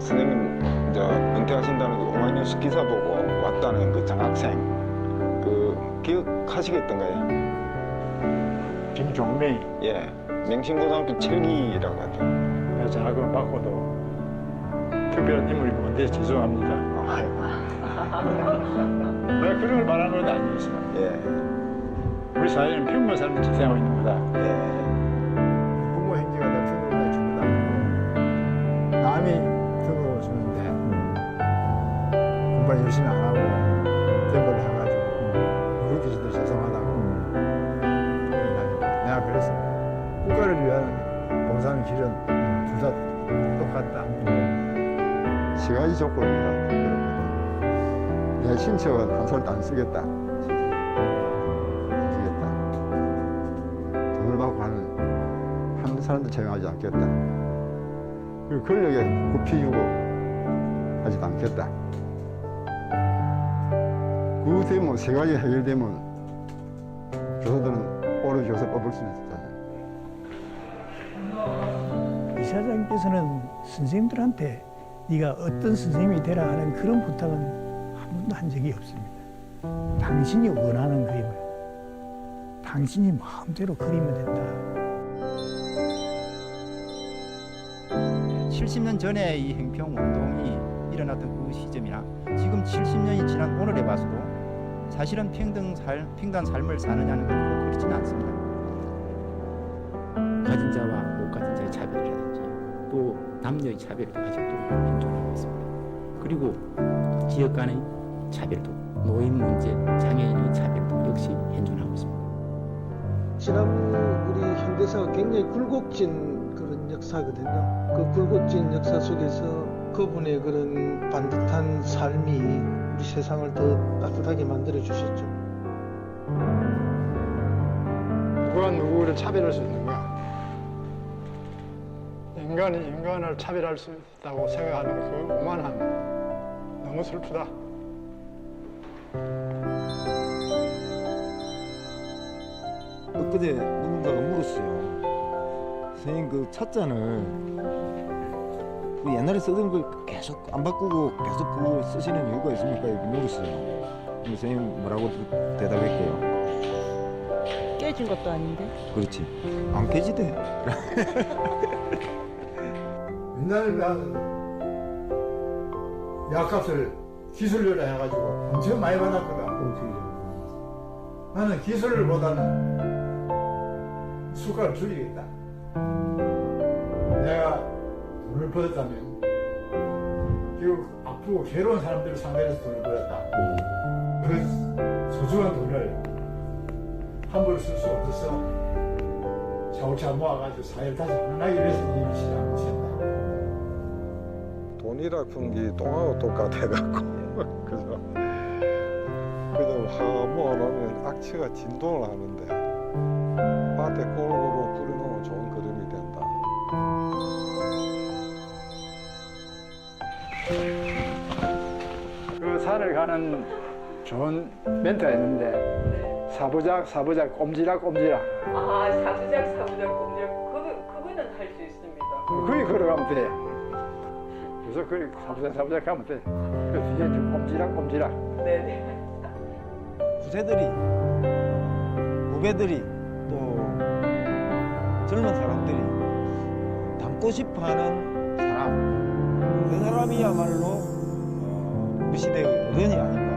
선생님 이제 은퇴하신다는 그 오마이뉴스 기사 보고 왔다는 그 장학생 그 기억하시겠던가요? 김종미 예, 맹신고등학교 7기라고 하죠. 장학금을 받고도 특별한 인물이 뭔데 죄송합니다. 내가 그런 걸 말하는 건 아니었습니다. 예, 우리 사회는 평범한 사람들이 지생하고 있는 거다. 예. 부모 행지가 다 등록을 해주고 남이 등록을 주는데 공부 열심히 안 하고 된 걸로 해가지고 그렇게 저도 죄송하다고 내가 그랬어. 국가를 위한 봉사하는 길은 둘 다 똑같다. 세 가지 조건이라 그랬거든. 내 신청은 한 살도 안 쓰겠다. 안 쓰겠다. 돈을 받고 하는 한 사람도 채용하지 않겠다. 그리고 권력에 굽히주고 하지도 않겠다. 그 되면 세 가지 해결되면 교사들은 오래 교사 뽑을 수 있잖아요. 이사장께서는 선생님들한테 네가 어떤 선생님이 되라 하는 그런 부탁은 한 번도 한 적이 없습니다. 당신이 원하는 그림을 당신이 마음대로 그리면 된다. 70년 전에 이 행평 운동이 일어났던 그 시점이나 지금 70년이 지난 오늘에 봐서도 사실은 평등한 삶을 사느냐는 건 꼭 그렇지는 않습니다. 가진 자와 못 가진 자의 차별이라든지 또 남녀의 차별도 아직도 현존하고 있습니다. 그리고 지역 간의 차별도, 노인 문제, 장애인의 차별도 역시 현존하고 있습니다. 지난 우리 현대사가 굉장히 굴곡진 그런 역사거든요. 그 굴곡진 역사 속에서 그분의 그런 반듯한 삶이 우리 세상을 더 따뜻하게 만들어 주셨죠. 누가 누구를 차별할 수 있는가? 인간이 인간을 차별할 수 있다고 생각하는 그 오만함 너무 슬프다. 엊그제 누군가가 물었어요. 선생님 그 찻잔을 그 옛날에 쓰던 걸 계속 안 바꾸고 계속 그걸 쓰시는 이유가 있습니까? 이렇게 물었어요. 그럼 선생님 뭐라고 대답할게요? 깨진 것도 아닌데. 그렇지. 안 깨지대. 옛날에 나는 약값을 기술료라 해가지고 엄청 많이 받았거든. 나는 기술료보다는 수가를 줄이겠다. 내가 돈을 벌었다면 결국 아프고 괴로운 사람들을 상대로 해서 돈을 벌었다. 그 소중한 돈을 함부로 쓸 수 없어서 차곡차곡 모아가지고 사회를 다시 하나하기 위해서 이 시장을 치웠다. 돈이라 푼 게 똥하고 똑같아갖고 그래서 화 모아놓으면 악취가 진동을 하는데 밭에 골고루 뿌려놓으면 좋은 그림이 된다. 그 산을 가는 좋은 멘트가 있는데 사부작 꼼지락 아, 사부작 그거는 할 수 있습니다. 거기 걸어가면 돼. 그래서 거기 사부작 하면 돼. 그 뒤에 이제 꼼지락 네네. 후세들이, 후배들이 또 젊은 사람들이 닮고 싶어하는 사람, 그 사람이야말로 우리 시대의 어른이 아닌가.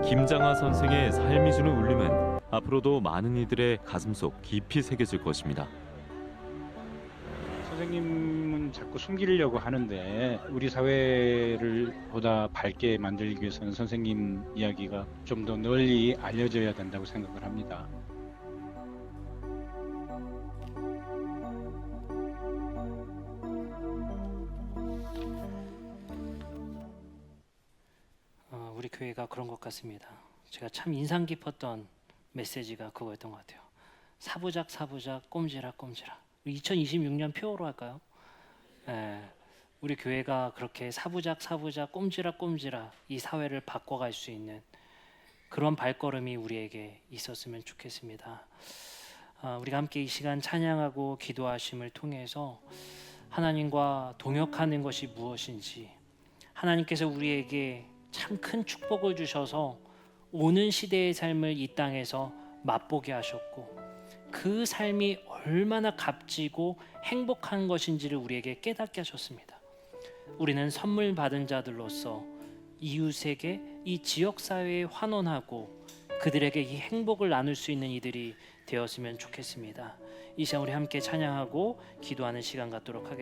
김장하 선생의 삶이 주는 울림은 앞으로도 많은 이들의 가슴속 깊이 새겨질 것입니다. 선생님은 자꾸 숨기려고 하는데 우리 사회를 보다 밝게 만들기 위해서는 선생님 이야기가 좀 더 널리 알려져야 된다고 생각을 합니다. 우리 교회가 그런 것 같습니다. 제가 참 인상 깊었던 메시지가 그거였던 것 같아요. 사부작 꼼지락 2026년 표어로 할까요? 우리 교회가 그렇게 사부작 꼼지락 이 사회를 바꿔갈 수 있는 그런 발걸음이 우리에게 있었으면 좋겠습니다. 우리가 함께 이 시간 찬양하고 기도하심을 통해서 하나님과 동역하는 것이 무엇인지, 하나님께서 우리에게 참 큰 축복을 주셔서 오는 시대의 삶을 이 땅에서 맛보게 하셨고, 그 삶이 얼마나 값지고 행복한 것인지를 우리에게 깨닫게 하셨습니다. 우리는 선물 받은 자들로서 이웃에게, 이 지역사회에 환원하고 그들에게 이 행복을 나눌 수 있는 이들이 되었으면 좋겠습니다. 이 시간 우리 함께 찬양하고 기도하는 시간 갖도록 하겠습니다.